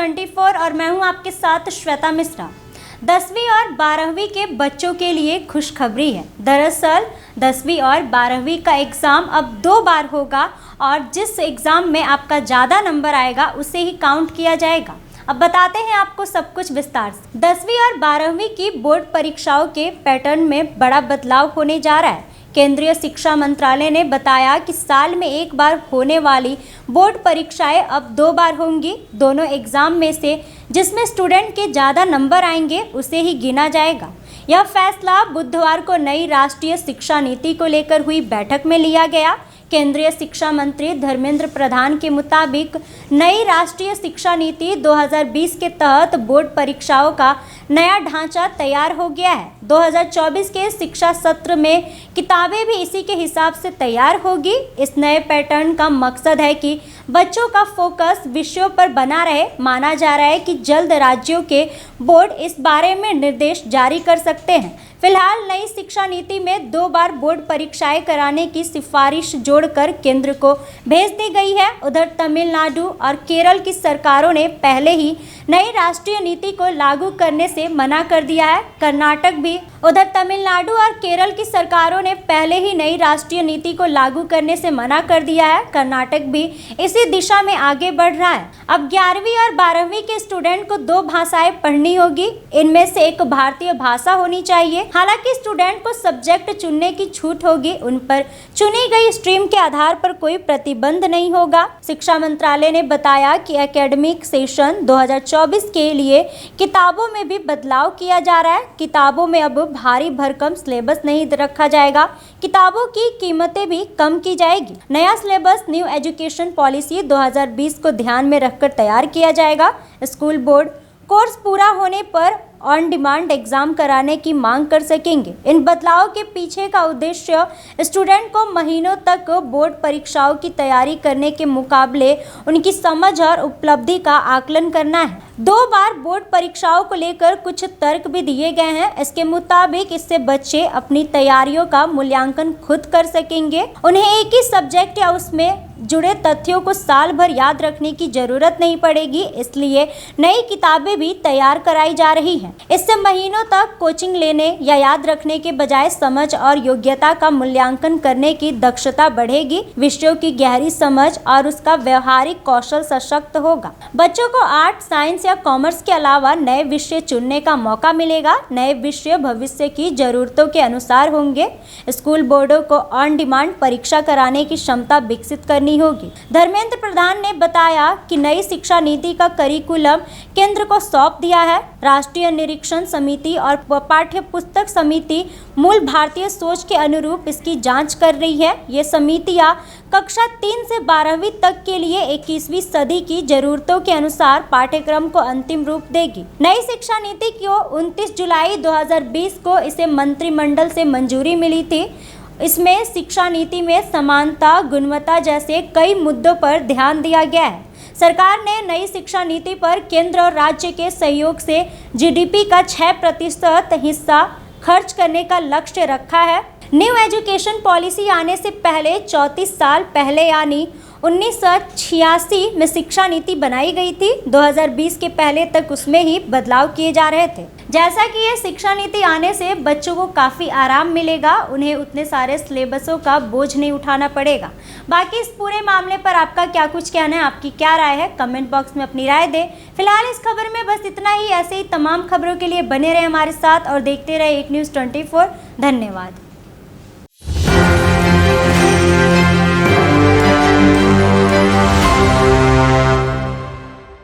24 और मैं हूं आपके साथ श्वेता मिश्रा। 10वीं और 12वीं के बच्चों के लिए खुशखबरी है। दरअसल 10वीं और 12वीं का एग्ज़ाम अब 2 बार होगा और जिस एग्ज़ाम में आपका ज़्यादा नंबर आएगा उसे ही काउंट किया जाएगा। अब बताते हैं आपको सब कुछ विस्तार से। 10वीं और 12वीं की बोर्ड परीक्षाओं के पैटर्न में बड़ा बदलाव होने जा रहा है। केंद्रीय शिक्षा मंत्रालय ने बताया कि साल में एक बार होने वाली बोर्ड परीक्षाएं अब 2 बार होंगी। दोनों एग्जाम में से जिसमें स्टूडेंट के ज़्यादा नंबर आएंगे उसे ही गिना जाएगा। यह फैसला बुधवार को नई राष्ट्रीय शिक्षा नीति को लेकर हुई बैठक में लिया गया। केंद्रीय शिक्षा मंत्री धर्मेंद्र प्रधान के मुताबिक नई राष्ट्रीय शिक्षा नीति 2020 के तहत बोर्ड परीक्षाओं का नया ढांचा तैयार हो गया है। 2024 के शिक्षा सत्र में किताबें भी इसी के हिसाब से तैयार होगी। इस नए पैटर्न का मकसद है कि बच्चों का फोकस विषयों पर बना रहे। माना जा रहा है कि जल्द राज्यों के बोर्ड इस बारे में निर्देश जारी कर सकते हैं। फिलहाल नई शिक्षा नीति में 2 बार बोर्ड परीक्षाएं कराने की सिफारिश जोड़कर केंद्र को भेज दी गई है। उधर तमिलनाडु और केरल की सरकारों ने पहले ही नई राष्ट्रीय नीति को लागू करने से मना कर दिया है। कर्नाटक भी उधर तमिलनाडु और केरल की सरकारों ने पहले ही नई राष्ट्रीय नीति को लागू करने से मना कर दिया है। कर्नाटक भी इसी दिशा में आगे बढ़ रहा है। अब 11वीं और 12वीं के स्टूडेंट को 2 भाषाएं पढ़नी होगी। इनमें से एक भारतीय भाषा होनी चाहिए। हालांकि स्टूडेंट को सब्जेक्ट चुनने की छूट होगी। उन पर चुनी गई स्ट्रीम के आधार पर कोई प्रतिबंध नहीं होगा। शिक्षा मंत्रालय ने बताया कि एकेडमिक सेशन 2024 के लिए किताबों में भी बदलाव किया जा रहा है। किताबों में अब भारी भरकम सिलेबस नहीं रखा जाएगा। किताबों की कीमतें भी कम की जाएगी। नया सिलेबस न्यू एजुकेशन पॉलिसी 2020 को ध्यान में रखकर तैयार किया जाएगा। स्कूल बोर्ड कोर्स पूरा होने पर ऑन डिमांड एग्जाम कराने की मांग कर सकेंगे। इन बदलाव के पीछे का उद्देश्य स्टूडेंट को महीनों तक बोर्ड परीक्षाओं की तैयारी करने के मुकाबले उनकी समझ और उपलब्धि का आकलन करना है। 2 बार बोर्ड परीक्षाओं को लेकर कुछ तर्क भी दिए गए हैं। इसके मुताबिक इससे बच्चे अपनी तैयारियों का मूल्यांकन खुद कर सकेंगे। उन्हें एक ही सब्जेक्ट या उसमें जुड़े तथ्यों को साल भर याद रखने की जरूरत नहीं पड़ेगी। इसलिए नई किताबें भी तैयार कराई जा रही हैं। इससे महीनों तक कोचिंग लेने या याद रखने के बजाय समझ और योग्यता का मूल्यांकन करने की दक्षता बढ़ेगी। विषयों की गहरी समझ और उसका व्यवहारिक कौशल सशक्त होगा। बच्चों को आर्ट, साइंस या कॉमर्स के अलावा नए विषय चुनने का मौका मिलेगा। नए विषय भविष्य की जरूरतों के अनुसार होंगे। स्कूल बोर्डों को ऑन डिमांड परीक्षा कराने की क्षमता विकसित करनी होगी। धर्मेंद्र प्रधान ने बताया कि नई शिक्षा नीति का करिकुलम केंद्र को सौंप दिया है। राष्ट्रीय निरीक्षण समिति और पाठ्य पुस्तक समिति मूल भारतीय सोच के अनुरूप इसकी जांच कर रही है। ये समितियां कक्षा 3 से 12वीं तक के लिए 21वीं सदी की जरूरतों के अनुसार पाठ्यक्रम को अंतिम रूप देगी। नई शिक्षा नीति को 29 जुलाई 2020 को इसे मंत्रिमंडल से मंजूरी मिली थी। इसमें शिक्षा नीति में समानता, गुणवत्ता जैसे कई मुद्दों पर ध्यान दिया गया है। सरकार ने नई शिक्षा नीति पर केंद्र और राज्य के सहयोग से जीडीपी का 6% हिस्सा खर्च करने का लक्ष्य रखा है। न्यू एजुकेशन पॉलिसी आने से पहले 34 साल पहले यानी 1986 में शिक्षा नीति बनाई गई थी। 2020 के पहले तक उसमें ही बदलाव किए जा रहे थे। जैसा कि ये शिक्षा नीति आने से बच्चों को काफ़ी आराम मिलेगा। उन्हें उतने सारे सिलेबसों का बोझ नहीं उठाना पड़ेगा। बाकी इस पूरे मामले पर आपका क्या कुछ कहना है, आपकी क्या राय है, कमेंट बॉक्स में अपनी राय दें। फिलहाल इस खबर में बस इतना ही। ऐसे ही तमाम खबरों के लिए बने रहे हमारे साथ और देखते रहे एक न्यूज़ 24। धन्यवाद।